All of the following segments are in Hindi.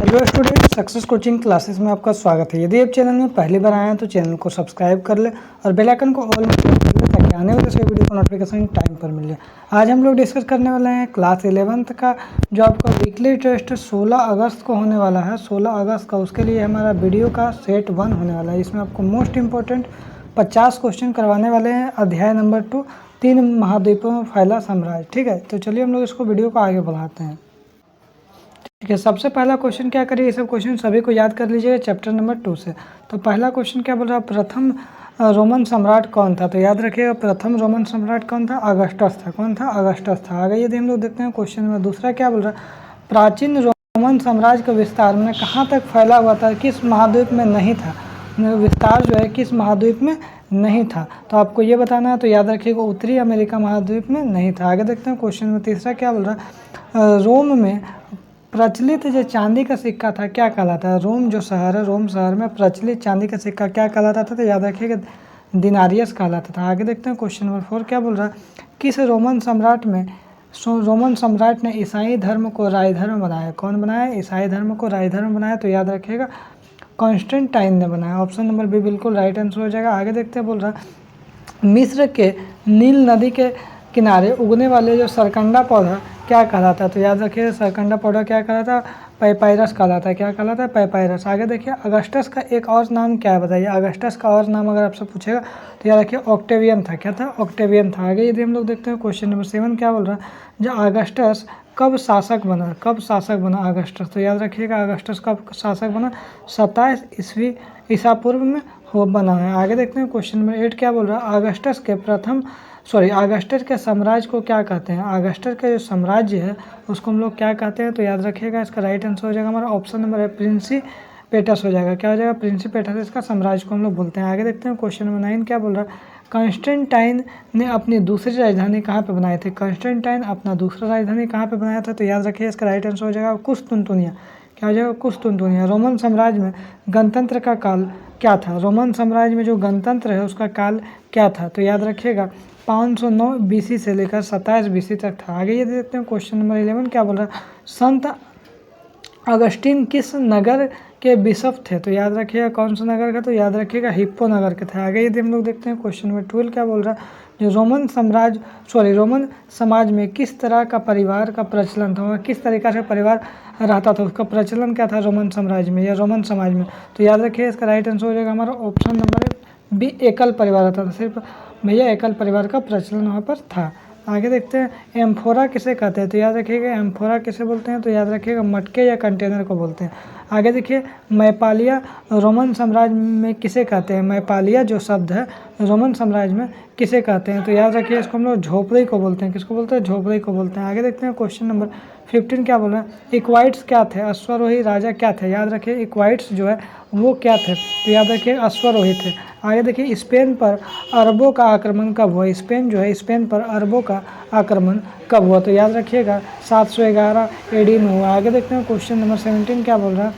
Hello student, success coaching classes में आपका स्वागत है। यदि आप चैनल में पहली बार आए हैं तो चैनल को सब्सक्राइब कर ले और बेल आइकन को ऑल में क्लिक कर ले ताकि आने वाले सभी वीडियो को नोटिफिकेशन टाइम पर मिल जाए। आज हम लोग डिस्कस करने वाले हैं क्लास 11th का जो आपका वीकली टेस्ट 16 अगस्त को होने वाला है। 16 अगस्त का उसके लिए हमारा वीडियो का सेट 1 होने वाला है। इसमें आपको मोस्ट इंपॉर्टेंट 50 क्वेश्चन करवाने वाले हैं। अध्याय नंबर 2, 3 महाद्वीपों में फैला साम्राज्य। ठीक है, तो चलिए हम लोग इसको वीडियो को आगे बढ़ाते हैं। ठीक है, सबसे पहला क्वेश्चन क्या करिए, ये सब क्वेश्चन सभी को याद कर लीजिएगा चैप्टर नंबर 2 से। तो पहला क्वेश्चन क्या बोल रहा है, प्रथम रोमन सम्राट कौन था। तो याद रखिएगा प्रथम रोमन सम्राट कौन था, अगस्टस था। कौन था, अगस्टस था। आगे यदि हम लोग देखते हैं क्वेश्चन में दूसरा क्या बोल रहा है, प्राचीन रोमन साम्राज्य का विस्तार में कहाँ तक फैला हुआ था, किस महाद्वीप में नहीं था। विस्तार जो है किस महाद्वीप में नहीं था, तो आपको ये बताना है। तो याद रखिएगा उत्तरी अमेरिका महाद्वीप में नहीं था। आगे देखते हैं क्वेश्चन में तीसरा क्या बोल रहा है, रोम में प्रचलित जो चांदी का सिक्का था क्या कहलाता है। रोम जो शहर है, रोम शहर में प्रचलित चांदी का सिक्का क्या कहलाता था, तो याद रखिएगा दिनारियस कहलाता था। आगे देखते हैं क्वेश्चन नंबर 4 क्या बोल रहा है, किस रोमन सम्राट ने ईसाई धर्म को राजधर्म बनाया। कौन बनाया, ईसाई धर्म को राजधर्म बनाया। तो याद रखिएगा कॉन्स्टेंटाइन ने बनाया। ऑप्शन नंबर बी बिल्कुल राइट आंसर हो जाएगा। आगे देखते हैं बोल रहा है मिस्र के नील नदी के किनारे उगने वाले जो सरकंडा पौधा क्या कहलाता है। तो याद रखिए सरकंडा पौधा क्या कहलाता है, पैपायरस कहलाता है। क्या कहलाता है, पैपायरस। आगे देखिए अगस्टस का एक और नाम क्या है बताइए। अगस्टस का और नाम अगर आपसे पूछेगा तो याद रखिए ऑक्टेवियन था। क्या था, ऑक्टेवियन था। आगे यदि हम लोग देखते हैं क्वेश्चन नंबर 7 क्या बोल रहा है, जो अगस्टस कब शासक बना, कब शासक बना अगस्टस। तो याद रखिएगा अगस्टस कब शासक बना, 27 ईस्वी ईसा पूर्व में हो बना है। आगे देखते हैं क्वेश्चन नंबर 8 क्या बोल रहा है, अगस्टस के साम्राज्य को क्या कहते हैं। अगस्टस का जो साम्राज्य है उसको हम लोग क्या कहते हैं। तो याद रखिएगा इसका राइट आंसर हो जाएगा हमारा ऑप्शन नंबर है प्रिंसिपेटस हो जाएगा। क्या हो जाएगा, प्रिंसिपेटस इसका साम्राज्य को हम लोग बोलते हैं। आगे देखते हैं क्वेश्चन नंबर 9 क्या बोल रहा है, कॉन्स्टेंटाइन ने अपनी दूसरी राजधानी कहाँ पे बनाई थी। कॉन्स्टेंटाइन अपना दूसरा राजधानी कहाँ पे बनाया था। तो याद रखिए इसका राइट आंसर हो जाएगा कुस्तुनतुनिया। क्या हो जाएगा, कुस्तुनतुनिया। रोमन साम्राज्य में गणतंत्र का काल क्या था। रोमन साम्राज्य में जो गणतंत्र है उसका काल क्या था। तो याद रखिएगा 509 बीसी से लेकर 27 बीसी तक था। आगे ये देखते हैं क्वेश्चन नंबर 11 क्या बोल रहा है, संत अगस्टीन किस नगर के बिशप थे। तो याद रखिएगा कौन सा नगर का, तो याद रखिएगा हिप्पो नगर के थे। आगे यदि हम लोग देखते हैं क्वेश्चन नंबर 12 क्या बोल रहा है, जो रोमन समाज में किस तरह का परिवार का प्रचलन था, किस तरीका से परिवार रहता था, उसका प्रचलन क्या था रोमन साम्राज्य में या रोमन समाज में। तो याद रखिए इसका राइट आंसर हो जाएगा हमारा ऑप्शन नंबर बी, एकल परिवार रहता था। सिर्फ भैया एकल परिवार का प्रचलन वहाँ पर था। आगे देखते हैं एम्फोरा किसे कहते हैं। तो याद रखिएगा एम्फोरा किसे बोलते हैं, तो याद रखिएगा मटके या कंटेनर को बोलते हैं। आगे देखिए मैपालिया रोमन साम्राज्य में किसे कहते हैं। मैपालिया जो शब्द है रोमन साम्राज्य में किसे कहते हैं। तो याद रखिए इसको हम लोग झोपड़ी को बोलते हैं। किसको बोलते हैं, झोपड़ी को बोलते हैं। आगे देखते हैं क्वेश्चन नंबर 15 क्या बोल रहा है, इक्वाइट्स क्या थे, अश्वरोही राजा क्या थे। याद रखिए इक्वाइट्स जो है वो क्या थे, तो याद रखिए अश्वरोही थे। आगे देखिए स्पेन पर अरबों का आक्रमण कब हुआ। स्पेन जो है स्पेन पर अरबों का आक्रमण कब हुआ। तो याद रखिएगा 711 एडी में हुआ। आगे देखते हैं क्वेश्चन नंबर 17 क्या बोल रहा है,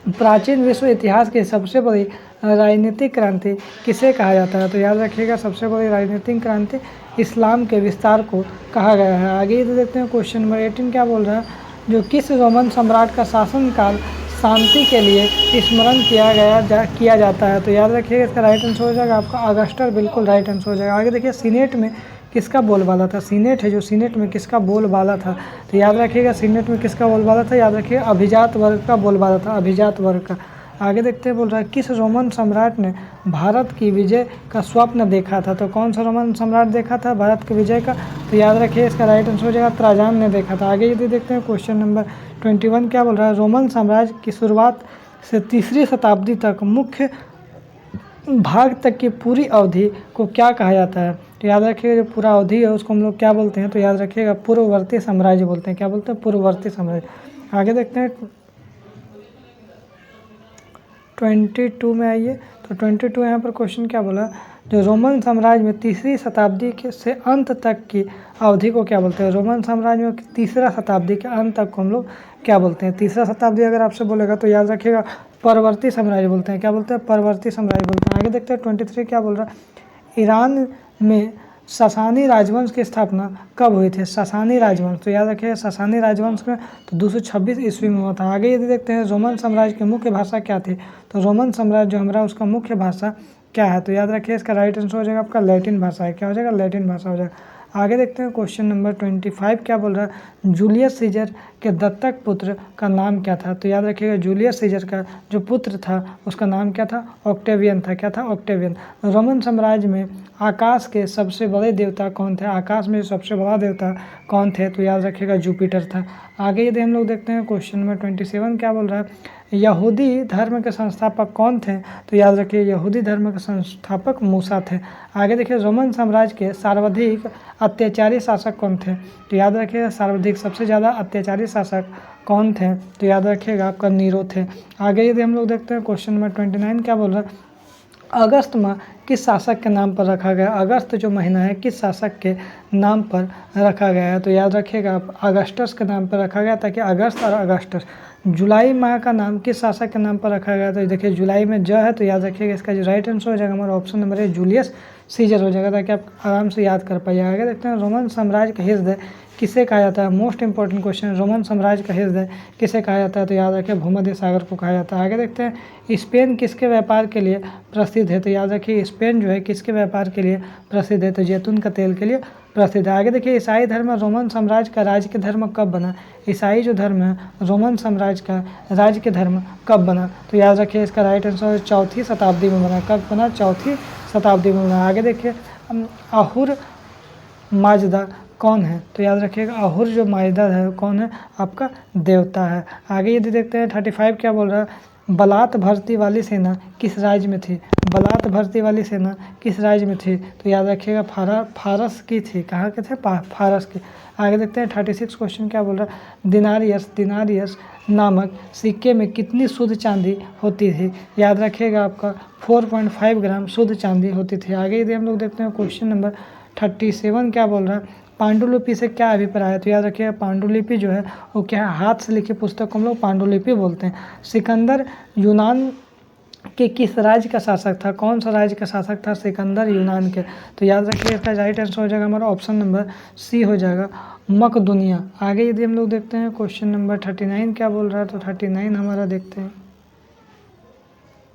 प्राचीन विश्व इतिहास की सबसे बड़ी राजनीतिक क्रांति किसे कहा जाता है। तो याद रखिएगा सबसे बड़ी राजनीतिक क्रांति इस्लाम के विस्तार को कहा गया है। आगे ये देखते हैं क्वेश्चन नंबर 18 क्या बोल रहा है, जो किस रोमन सम्राट का शासनकाल शांति के लिए स्मरण किया जाता है। तो याद रखिएगा इसका राइट आंसर हो जाएगा आपका अगस्टस, बिल्कुल राइट आंसर हो जाएगा। आगे देखिए सीनेट में किसका बोलबाला था। सीनेट है जो सीनेट में किसका बोलबाला था। तो याद रखिएगा सीनेट में किसका बोलबाला था, याद रखिएगा अभिजात वर्ग का बोलबाला था, अभिजात वर्ग का। आगे देखते हैं बोल रहा है किस रोमन सम्राट ने भारत की विजय का स्वप्न देखा था। तो कौन सा रोमन सम्राट देखा था भारत की विजय का। तो याद रखिए इसका राइट आंसर हो जाएगा त्राजान ने देखा था। आगे यदि देखते हैं क्वेश्चन नंबर 21 क्या बोल रहा है, रोमन साम्राज्य की शुरुआत से 3री शताब्दी तक मुख्य भाग तक की पूरी अवधि को क्या कहा जाता है। तो याद रखिएगा जो पूरा अवधि है उसको हम लोग क्या बोलते हैं। तो याद रखिएगा पूर्ववर्ती साम्राज्य बोलते हैं। क्या बोलते हैं, पूर्ववर्ती साम्राज्य। आगे देखते हैं 22 में आइए। तो 22 यहाँ पर क्वेश्चन क्या बोला, जो रोमन साम्राज्य में 3री शताब्दी के से अंत तक की अवधि को क्या बोलते हैं। रोमन साम्राज्य में 3रा शताब्दी के अंत तक को हम लोग क्या बोलते हैं। 3रा शताब्दी अगर आपसे बोलेगा तो याद रखिएगा परवर्ती साम्राज्य बोलते हैं। क्या बोलते हैं, परवर्ती साम्राज्य बोलते हैं। आगे देखते हैं 23 क्या बोल रहा है, ईरान में सासानी राजवंश की स्थापना कब हुई थी? सासानी राजवंश, तो याद रखिए सासानी राजवंश में तो 226 ईस्वी में हुआ था। आगे यदि देखते हैं रोमन साम्राज्य की मुख्य भाषा क्या थी, तो रोमन साम्राज्य जो हमारा उसका मुख्य भाषा क्या है, तो याद रखिए इसका राइट आंसर हो जाएगा आपका लैटिन भाषा है। क्या हो जाएगा? लैटिन भाषा हो जाएगा। आगे देखते हैं क्वेश्चन नंबर 25 क्या बोल रहा है, जूलियस सीजर के दत्तक पुत्र का नाम क्या था? तो याद रखिएगा जूलियस सीजर का जो पुत्र था उसका नाम क्या था? ऑक्टेवियन था। क्या था? ऑक्टेवियन। रोमन साम्राज्य में आकाश के सबसे बड़े देवता कौन थे? आकाश में सबसे बड़ा देवता कौन थे? तो याद रखिएगा जुपिटर था। आगे यदि हम लोग देखते हैं क्वेश्चन नंबर 27 क्या बोल रहा है, यहूदी धर्म के संस्थापक कौन थे? तो याद रखिए यहूदी धर्म के संस्थापक मूसा थे। आगे देखिए रोमन साम्राज्य के सर्वाधिक अत्याचारी शासक कौन थे? तो याद रखिएगा सर्वाधिक सबसे ज़्यादा अत्याचारी शासक कौन थे? तो याद रखिएगा आपका नीरो थे। आगे यदि हम लोग देखते हैं क्वेश्चन नंबर 29 क्या बोल रहा है, अगस्त माह किस शासक के नाम पर रखा गया? अगस्त जो महीना है किस शासक के नाम पर रखा गया है? तो याद रखिएगा आप अगस्टस के नाम पर रखा गया, ताकि अगस्त और अगस्टस। जुलाई माह का नाम किस शासक के नाम पर रखा गया? तो देखिए जुलाई में ज है, तो याद रखिएगा इसका जो राइट आंसर हो जाएगा हमारा option number A Julius Caesar हो जाएगा, ताकि आप आराम से याद कर पाइए। आगे देखते हैं रोमन साम्राज्य का हृदय किसे कहा जाता है? मोस्ट इंपॉर्टेंट क्वेश्चन, रोमन साम्राज्य का हृदय किसे कहा जाता है? तो याद रखिए भूमध्य सागर को कहा जाता है। आगे देखते हैं स्पेन किसके व्यापार के लिए प्रसिद्ध है? तो याद रखिए स्पेन जो है किसके व्यापार के लिए प्रसिद्ध है? तो जैतून का तेल के लिए प्रसिद्ध है। आगे देखिए ईसाई धर्म रोमन साम्राज्य का राज्य के धर्म कब बना? ईसाई जो धर्म है रोमन साम्राज्य का राज्य के धर्म कब बना? तो याद रखिए इसका राइट आंसर 4वीं शताब्दी में बना। कब बना? 4वीं शताब्दी में बना। आगे देखिए अहुर माजदा कौन है? तो याद रखिएगा अहुर जो माजदा है कौन है? आपका देवता है। आगे यदि देखते हैं 35 क्या बोल रहा है, बलात भर्ती वाली सेना किस राज्य में थी? बलात भर्ती वाली सेना किस राज्य में थी? तो याद रखिएगा फारस की थी। कहाँ के थे? फारस की। आगे देखते हैं 36 क्वेश्चन क्या बोल रहा है, दिनारियस नामक सिक्के में कितनी शुद्ध चांदी होती थी? याद रखिएगा आपका 4.5 ग्राम शुद्ध चांदी होती थी। आगे यदि हम लोग देखते हैं क्वेश्चन नंबर 37 क्या बोल रहा है, पांडुलिपि से क्या अभिप्राय है? तो याद रखिए पांडुलिपि जो है वो क्या है? हाथ से लिखी पुस्तक को हम लोग पांडुलिपि बोलते हैं। सिकंदर यूनान के किस राज्य का शासक था? कौन सा राज्य का शासक था सिकंदर यूनान के? तो याद रखिए इसका राइट आंसर हो जाएगा हमारा ऑप्शन नंबर सी हो जाएगा, मकदुनिया। आगे यदि हम लोग देखते हैं क्वेश्चन नंबर 39 क्या बोल रहा है, तो 39 हमारा देखते हैं,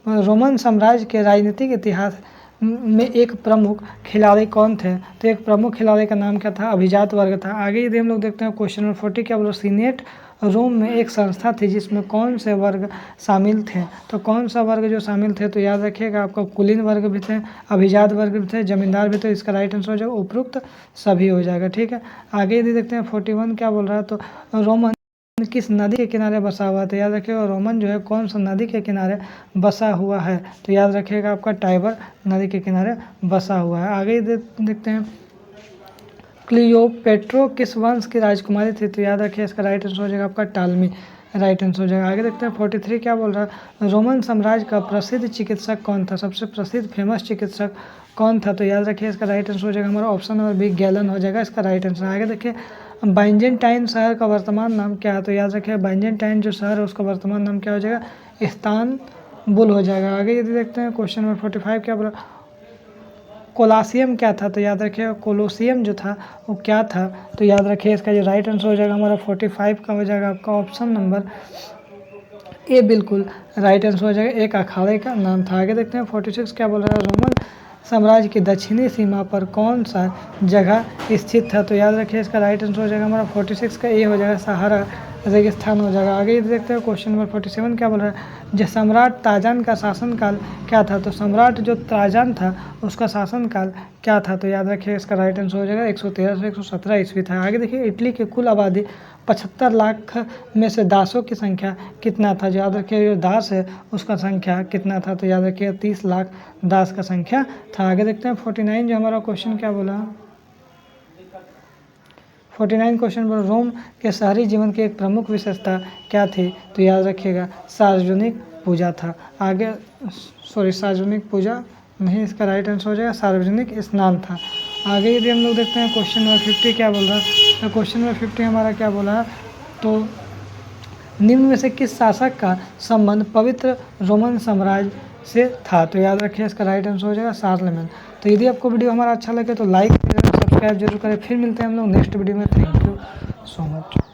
रोमन साम्राज्य के राजनीतिक इतिहास में एक प्रमुख खिलाड़ी कौन थे? तो एक प्रमुख खिलाड़ी का नाम क्या था? अभिजात वर्ग था। आगे यदि हम लोग देखते हैं क्वेश्चन नंबर 40 क्या बोलो, सीनेट रोम में एक संस्था थी जिसमें कौन से वर्ग शामिल थे? तो कौन सा वर्ग जो शामिल थे? तो याद रखिएगा आपका कुलीन वर्ग भी थे, अभिजात वर्ग भी थे, जमींदार भी थे। इसका राइट आंसर हो जाएगा उपरोक्त सभी हो जाएगा। ठीक है। आगे यदि देखते हैं 41 क्या बोल रहा है, तो रोमन किस नदी के किनारे बसा हुआ है? तो याद रखिएगा रोमन जो है कौन सा नदी के किनारे बसा हुआ है? तो याद रखिएगा आपका टाइबर नदी के किनारे बसा हुआ है। आगे देखते हैं क्लियोपेट्रो किस वंश की राजकुमारी थी? तो याद रखिए इसका राइट आंसर हो जाएगा आपका टालमी, राइट आंसर हो जाएगा। आगे देखते हैं 43 क्या बोल रहा है, रोमन साम्राज्य का प्रसिद्ध चिकित्सक कौन था? सबसे प्रसिद्ध फेमस चिकित्सक कौन था? तो याद रखिए इसका राइट आंसर हो जाएगा हमारा ऑप्शन नंबर बी, गैलन हो जाएगा इसका राइट आंसर। आगे देखिए बाइजेंटाइन शहर का वर्तमान नाम क्या है? तो याद रखिए बाइजेंटाइन जो शहर है उसका वर्तमान नाम क्या हो जाएगा? इस्तानबुल हो जाएगा। आगे यदि देखते हैं क्वेश्चन नंबर 45 क्या बोला, कोलासियम क्या था? तो याद रखिए कोलोसियम जो था वो क्या था? तो याद रखिए इसका जो राइट आंसर हो जाएगा हमारा 45 का हो जाएगा आपका ऑप्शन नंबर ए, बिल्कुल राइट आंसर हो जाएगा, एक अखाड़े का नाम था। आगे देखते हैं 46 क्या बोल रहा है, रोमन साम्राज्य की दक्षिणी सीमा पर कौन सा जगह स्थित था? तो याद रखिए इसका राइट आंसर हो जाएगा हमारा 46 का ए हो जाएगा, सहारा रेगिस्तान हो जाएगा। आगे ये देखते हैं क्वेश्चन नंबर 47 क्या बोल रहा है, जो सम्राट ताजान का शासनकाल क्या था? तो सम्राट जो ताजान था उसका शासनकाल क्या था? तो याद रखिए इसका राइट आंसर हो जाएगा 113 से 117 ईस्वी था। आगे देखिए इटली की कुल आबादी 75 लाख में से दासों की संख्या कितना था? याद रखिए जो दास है उसका संख्या कितना था? तो याद रखिए 30 लाख दास का संख्या था। आगे देखते हैं 49 जो हमारा क्वेश्चन क्या बोला, 49 क्वेश्चन पर रोम के शहरी जीवन की एक प्रमुख विशेषता क्या थी? तो याद रखिएगा सार्वजनिक पूजा था। आगे सार्वजनिक पूजा नहीं, इसका राइट आंसर हो जाएगा सार्वजनिक स्नान था। आगे यदि हम लोग देखते हैं क्वेश्चन नंबर 50 क्या बोल रहा है, तो क्वेश्चन नंबर 50 हमारा क्या बोला है, तो निम्न में से किस शासक का संबंध पवित्र रोमन साम्राज्य से था? तो याद रखिए इसका राइट आंसर हो जाएगा शार्लेमेन। तो यदि आपको वीडियो हमारा अच्छा लगे तो लाइक सब्सक्राइब जरूर करें। फिर मिलते हैं हम लोग नेक्स्ट वीडियो में। Thank you so much.